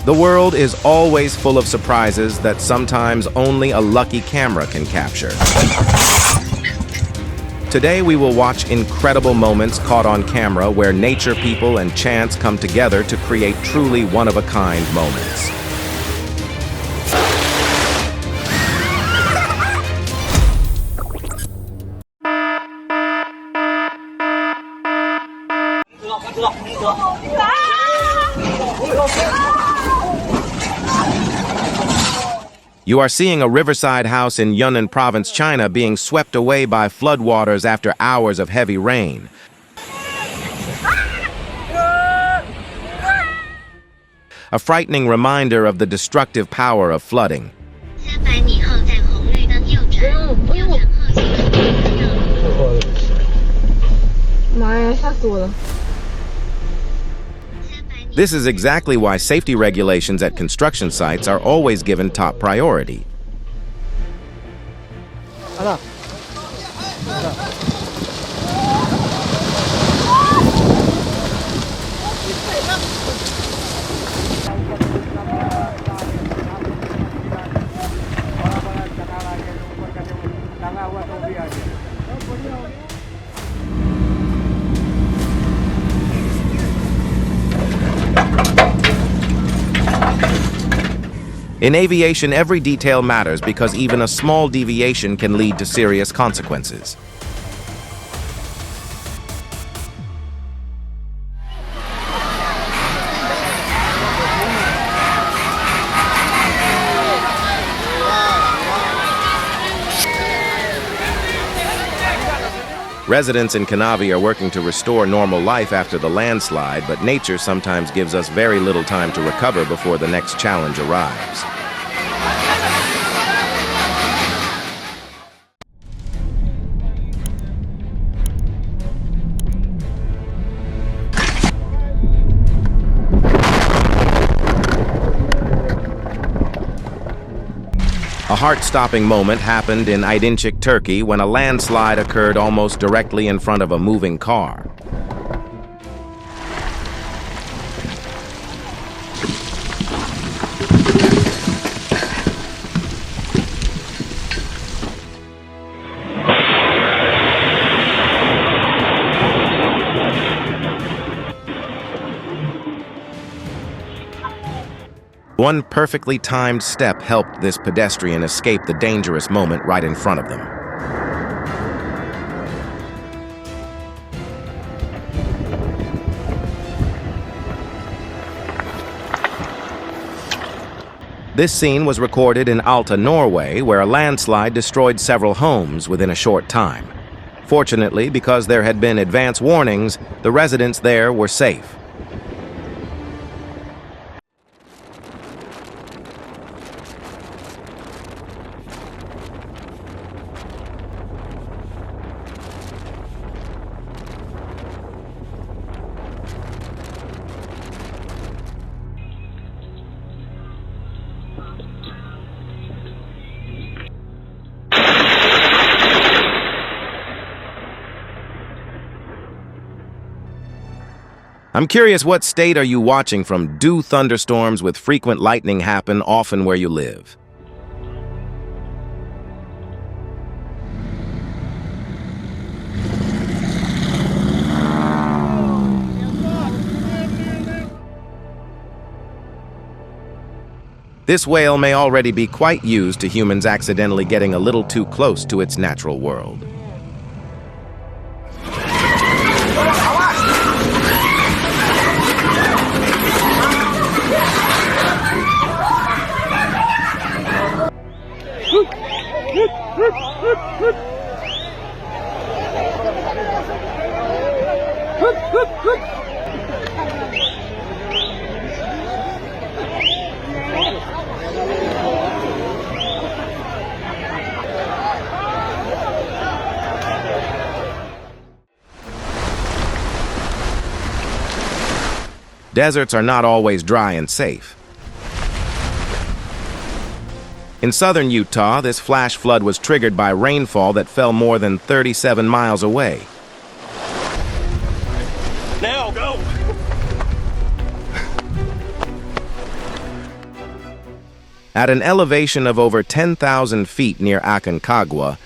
The world is always full of surprises that sometimes only a lucky camera can capture. Today we will watch incredible moments caught on camera where nature people and chance come together to create truly one-of-a-kind moments. You are seeing a riverside house in Yunnan Province, China, being swept away by floodwaters after hours of heavy rain. A frightening reminder of the destructive power of flooding. This is exactly why safety regulations at construction sites are always given top priority. In aviation, every detail matters because even a small deviation can lead to serious consequences. Residents in Kanavi are working to restore normal life after the landslide, but nature sometimes gives us very little time to recover before the next challenge arrives. A heart-stopping moment happened in Aydınçık, Turkey, when a landslide occurred almost directly in front of a moving car. One perfectly timed step helped this pedestrian escape the dangerous moment right in front of them. This scene was recorded in Alta, Norway, where a landslide destroyed several homes within a short time. Fortunately, because there had been advance warnings, the residents there were safe. I'm curious, what state are you watching from? Do thunderstorms with frequent lightning happen often where you live? This whale may already be quite used to humans accidentally getting a little too close to its natural world. Deserts are not always dry and safe. In southern Utah, this flash flood was triggered by rainfall that fell more than 37 miles away. Now, go! At an elevation of over 10,000 feet near Aconcagua,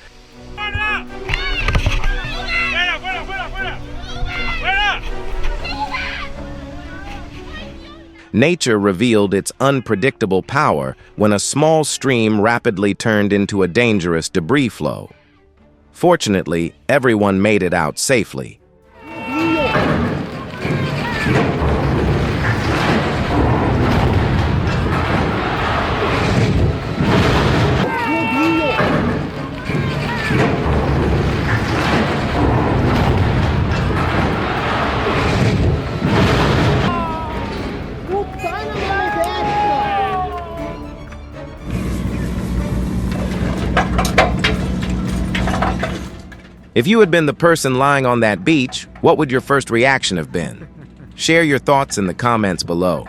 nature revealed its unpredictable power when a small stream rapidly turned into a dangerous debris flow. Fortunately, everyone made it out safely. If you had been the person lying on that beach, what would your first reaction have been? Share your thoughts in the comments below.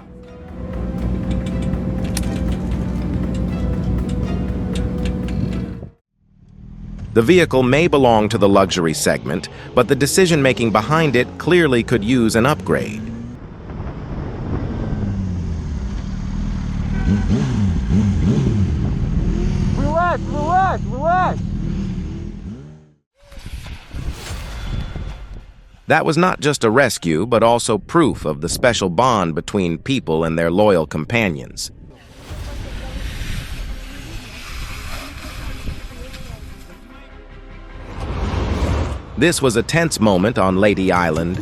The vehicle may belong to the luxury segment, but the decision-making behind it clearly could use an upgrade. Relax. That was not just a rescue, but also proof of the special bond between people and their loyal companions. This was a tense moment on Lady Island,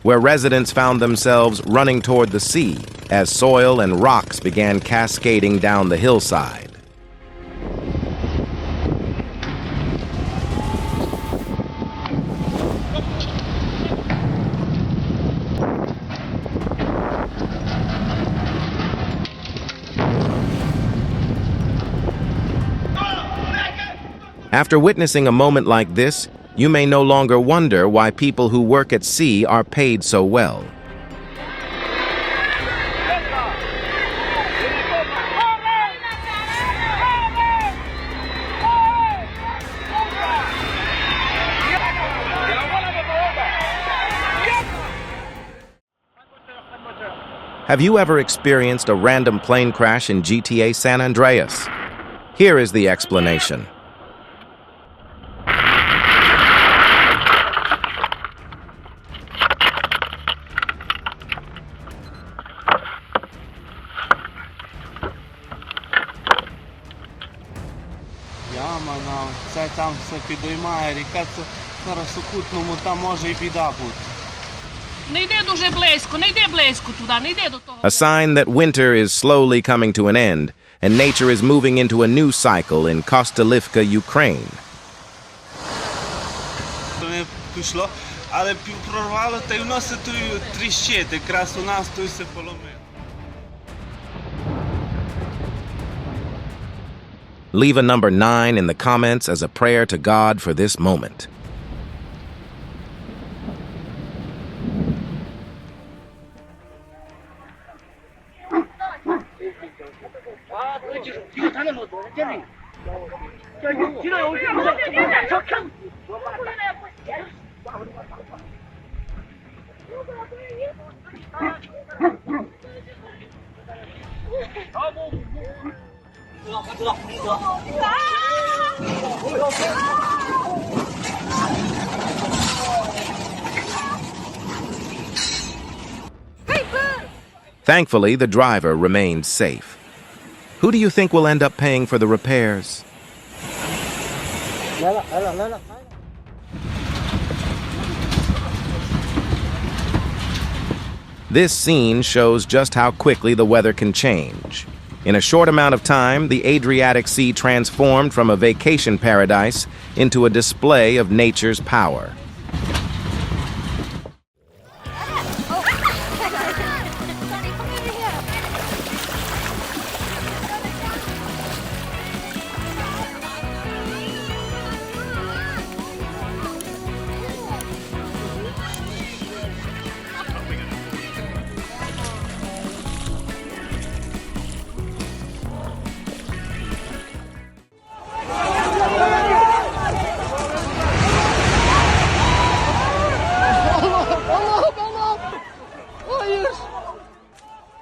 where residents found themselves running toward the sea as soil and rocks began cascading down the hillside. After witnessing a moment like this, you may no longer wonder why people who work at sea are paid so well. Have you ever experienced a random plane crash in GTA San Andreas? Here is the explanation. Це там все підіймає, ріка на розсукутному, там може і біда бути. Не йди дуже близько, не йди близько туди, не йди до того. A sign that winter is slowly coming to an end, and nature is moving into a new cycle in Kostelivka, Ukraine. Не пішло, але прорвало та й воно се тут тріщить, якраз у нас тут се поломило. Leave a number 9 in the comments as a prayer to God for this moment. Thankfully, the driver remained safe. Who do you think will end up paying for the repairs? This scene shows just how quickly the weather can change. In a short amount of time, the Adriatic Sea transformed from a vacation paradise into a display of nature's power.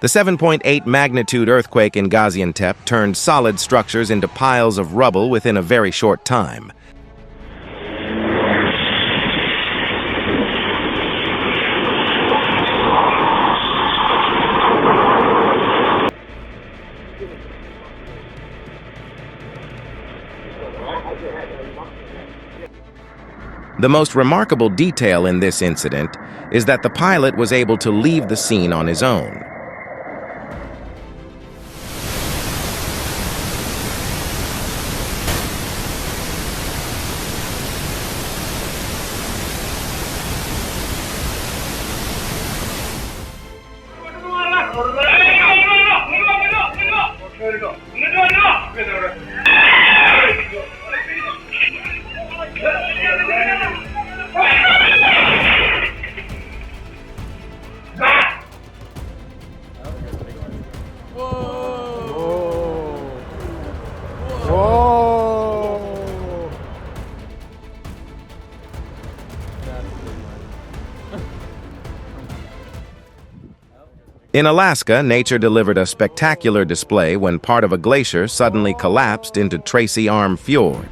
The 7.8 magnitude earthquake in Gaziantep turned solid structures into piles of rubble within a very short time. The most remarkable detail in this incident is that the pilot was able to leave the scene on his own. In Alaska, nature delivered a spectacular display when part of a glacier suddenly collapsed into Tracy Arm Fjord.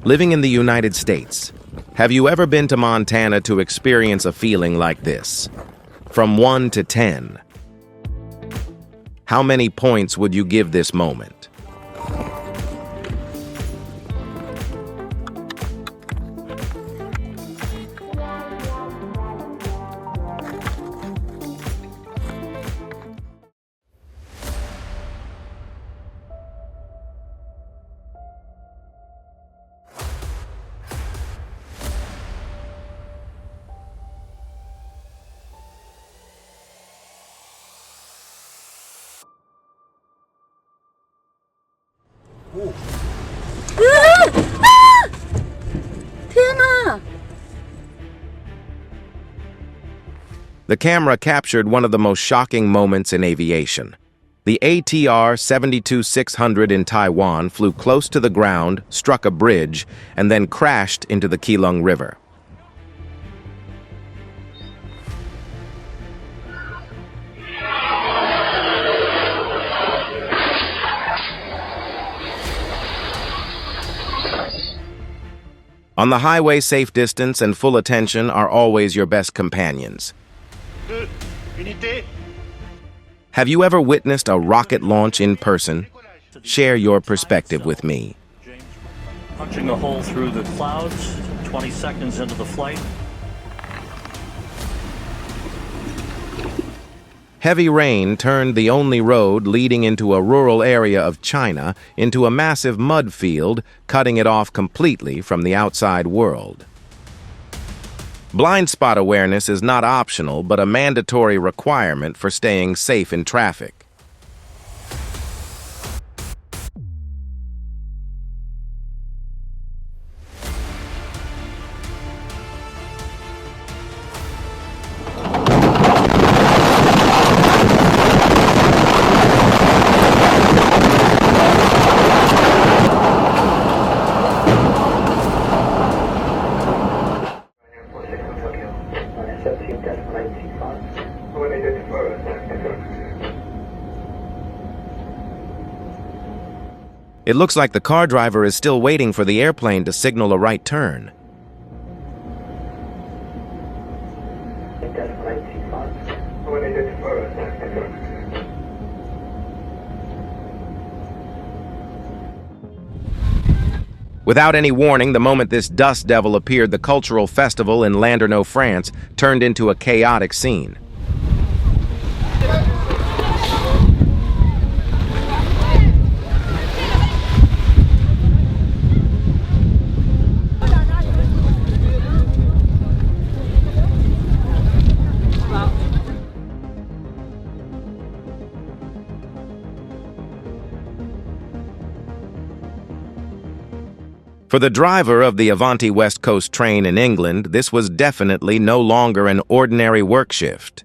Living in the United States, have you ever been to Montana to experience a feeling like this? From 1 to 10, how many points would you give this moment? The camera captured one of the most shocking moments in aviation. The ATR 72-600 in Taiwan flew close to the ground, struck a bridge, and then crashed into the Keelung River. On the highway, safe distance and full attention are always your best companions. Have you ever witnessed a rocket launch in person? Share your perspective with me. Punching a hole through the clouds, 20 seconds into the flight. Heavy rain turned the only road leading into a rural area of China into a massive mud field, cutting it off completely from the outside world. Blind spot awareness is not optional, but a mandatory requirement for staying safe in traffic. It looks like the car driver is still waiting for the airplane to signal a right turn. Without any warning, the moment this dust devil appeared, the cultural festival in Landerneau, France, turned into a chaotic scene. For the driver of the Avanti West Coast train in England, this was definitely no longer an ordinary work shift.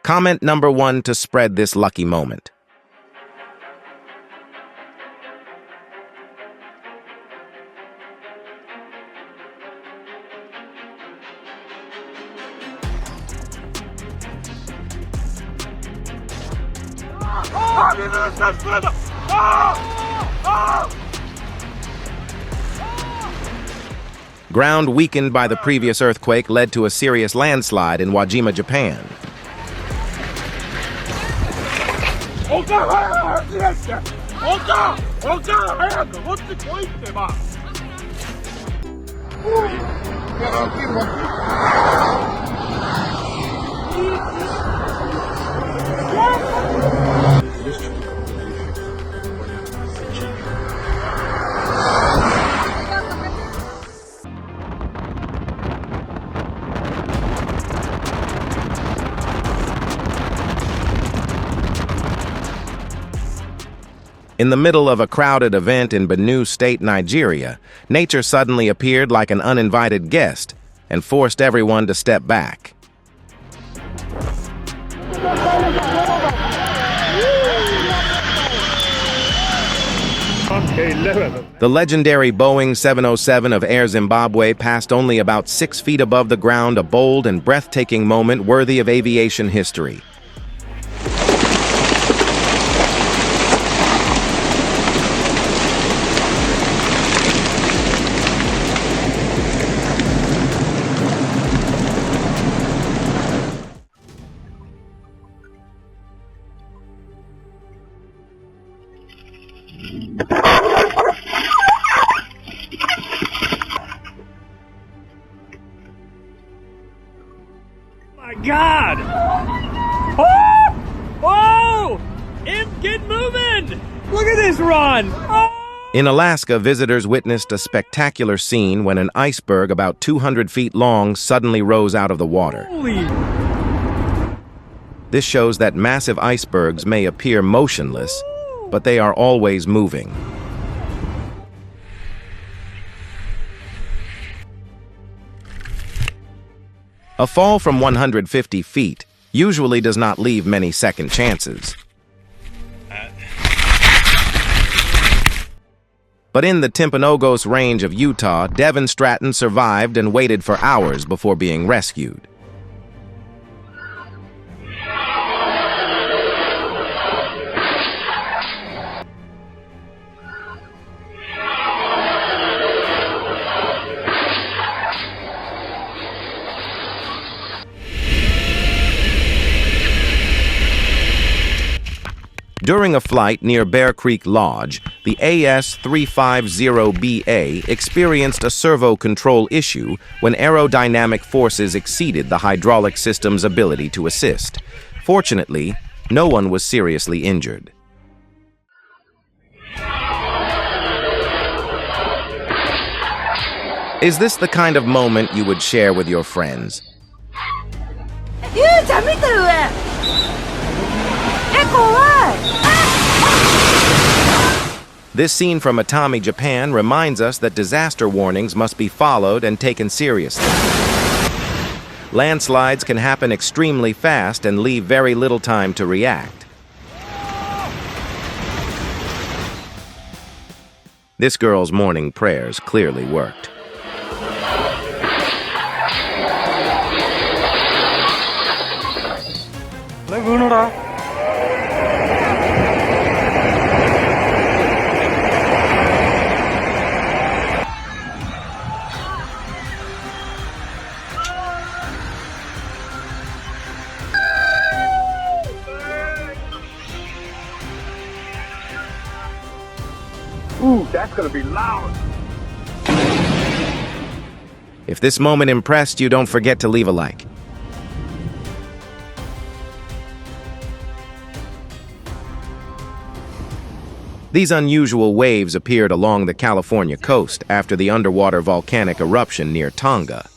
Comment number 1 to spread this lucky moment. Ground weakened by the previous earthquake led to a serious landslide in Wajima, Japan. In the middle of a crowded event in Benue State, Nigeria, nature suddenly appeared like an uninvited guest and forced everyone to step back. The legendary Boeing 707 of Air Zimbabwe passed only about 6 feet above the ground, a bold and breathtaking moment worthy of aviation history. My God! Oh! Oh! Get moving! Look at this run! Oh! In Alaska, visitors witnessed a spectacular scene when an iceberg about 200 feet long suddenly rose out of the water. Holy! This shows that massive icebergs may appear motionless, but they are always moving. A fall from 150 feet usually does not leave many second chances. But in the Timpanogos range of Utah, Devin Stratton survived and waited for hours before being rescued. During a flight near Bear Creek Lodge, the AS-350BA experienced a servo control issue when aerodynamic forces exceeded the hydraulic system's ability to assist. Fortunately, no one was seriously injured. Is this the kind of moment you would share with your friends? This scene from Atami, Japan reminds us that disaster warnings must be followed and taken seriously. Landslides can happen extremely fast and leave very little time to react. This girl's morning prayers clearly worked. Ooh, that's gonna be loud. If this moment impressed you, don't forget to leave a like. These unusual waves appeared along the California coast after the underwater volcanic eruption near Tonga.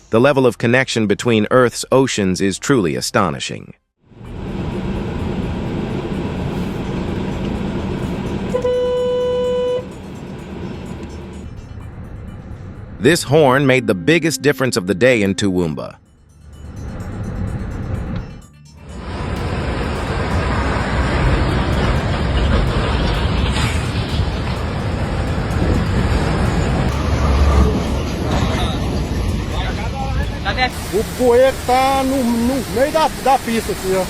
The level of connection between Earth's oceans is truly astonishing. This horn made the biggest difference of the day in Toowoomba. O poeira tá no meio da pista aqui, ó.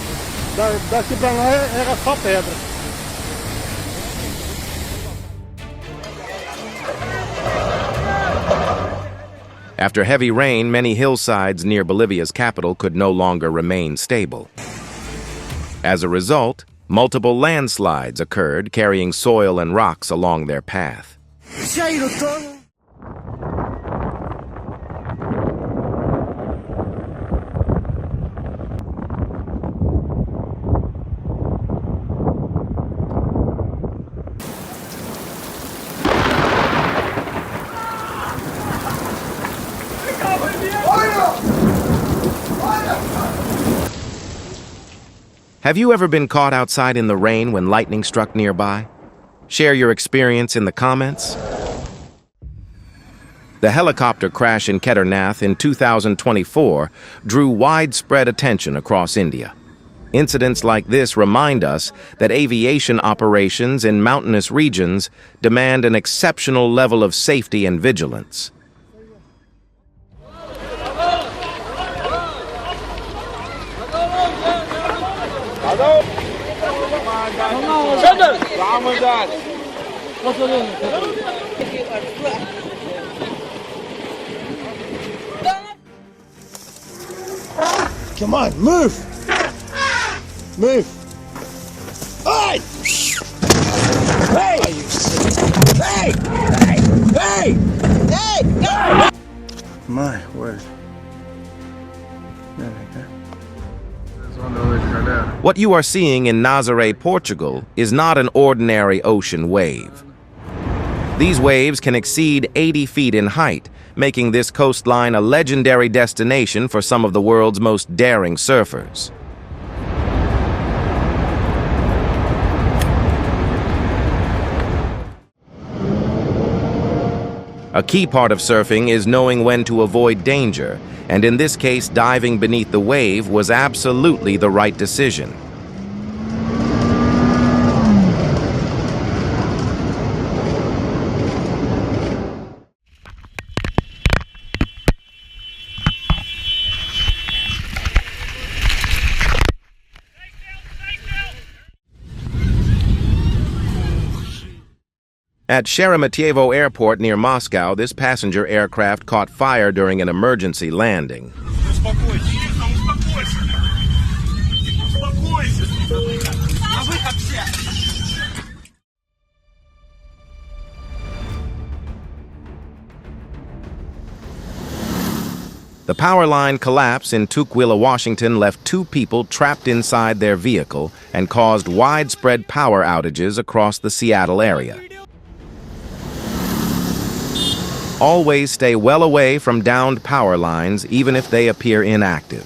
Daqui pra lá era só pedra. After heavy rain, many hillsides near Bolivia's capital could no longer remain stable. As a result, multiple landslides occurred, carrying soil and rocks along their path. Have you ever been caught outside in the rain when lightning struck nearby? Share your experience in the comments. The helicopter crash in Kedarnath in 2024 drew widespread attention across India. Incidents like this remind us that aviation operations in mountainous regions demand an exceptional level of safety and vigilance. Come on, move! Move! Hey! Hey! Hey! Hey! Hey! Hey! My word. What you are seeing in Nazaré, Portugal, is not an ordinary ocean wave. These waves can exceed 80 feet in height, making this coastline a legendary destination for some of the world's most daring surfers. A key part of surfing is knowing when to avoid danger, and in this case, diving beneath the wave was absolutely the right decision. At Sheremetyevo Airport near Moscow, this passenger aircraft caught fire during an emergency landing. The power line collapse in Tukwila, Washington left 2 people trapped inside their vehicle and caused widespread power outages across the Seattle area. Always stay well away from downed power lines, even if they appear inactive.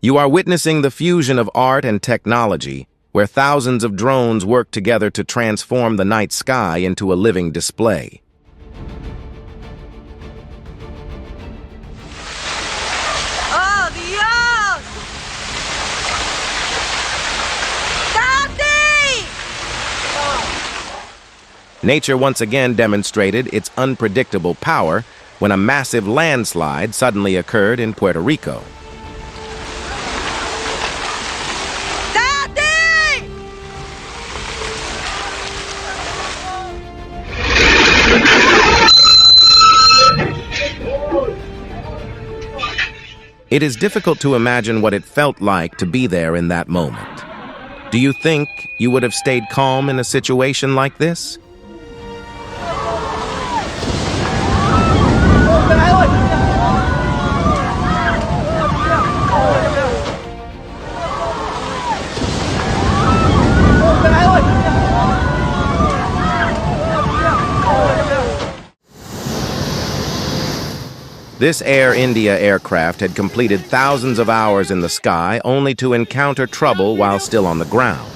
You are witnessing the fusion of art and technology, where thousands of drones work together to transform the night sky into a living display. ¡Oh, Dios! Nature once again demonstrated its unpredictable power when a massive landslide suddenly occurred in Puerto Rico. Daddy! It is difficult to imagine what it felt like to be there in that moment. Do you think you would have stayed calm in a situation like this? This Air India aircraft had completed thousands of hours in the sky only to encounter trouble while still on the ground.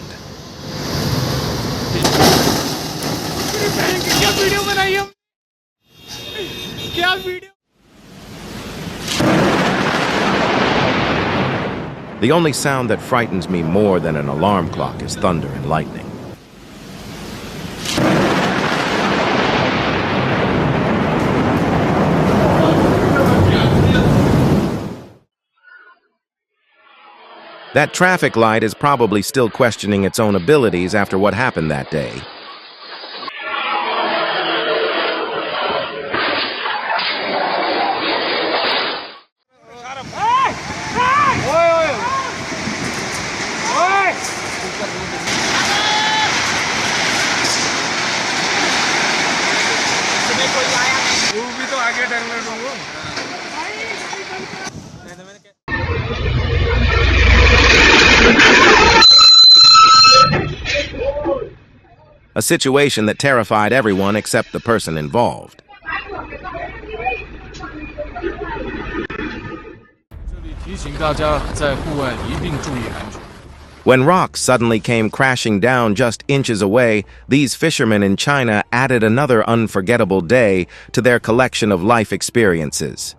भाई क्या video The only sound that frightens me more than an alarm clock is thunder and lightning. That traffic light is probably still questioning its own abilities after what happened that day. A situation that terrified everyone except the person involved. When rocks suddenly came crashing down just inches away, these fishermen in China added another unforgettable day to their collection of life experiences.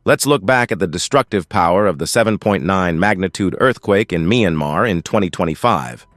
Let's look back at the destructive power of the 7.9 magnitude earthquake in Myanmar in 2025.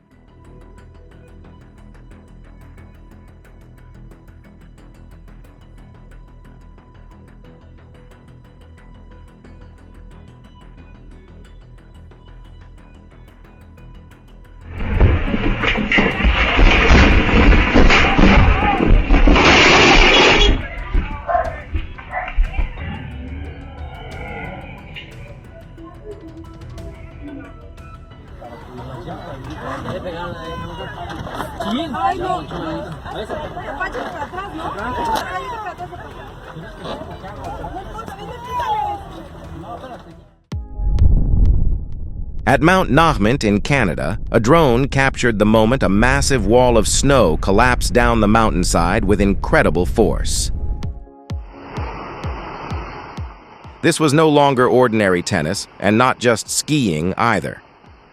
At Mount Nahmint in Canada, a drone captured the moment a massive wall of snow collapsed down the mountainside with incredible force. This was no longer ordinary tennis, and not just skiing either.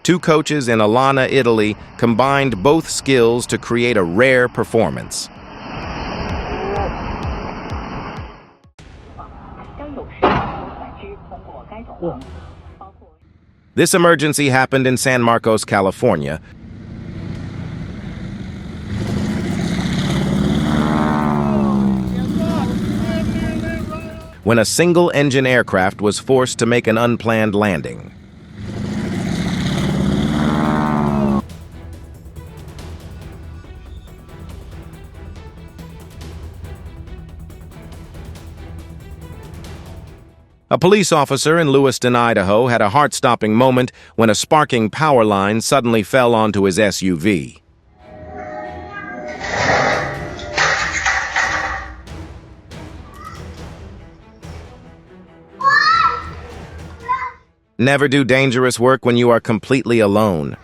Two coaches in Alana, Italy, combined both skills to create a rare performance. This emergency happened in San Marcos, California, when a single-engine aircraft was forced to make an unplanned landing. A police officer in Lewiston, Idaho, had a heart-stopping moment when a sparking power line suddenly fell onto his SUV. Never do dangerous work when you are completely alone.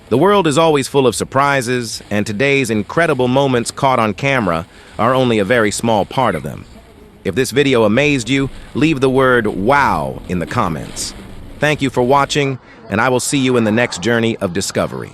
The world is always full of surprises, and today's incredible moments caught on camera are only a very small part of them. If this video amazed you, leave the word "wow" in the comments. Thank you for watching, and I will see you in the next journey of discovery.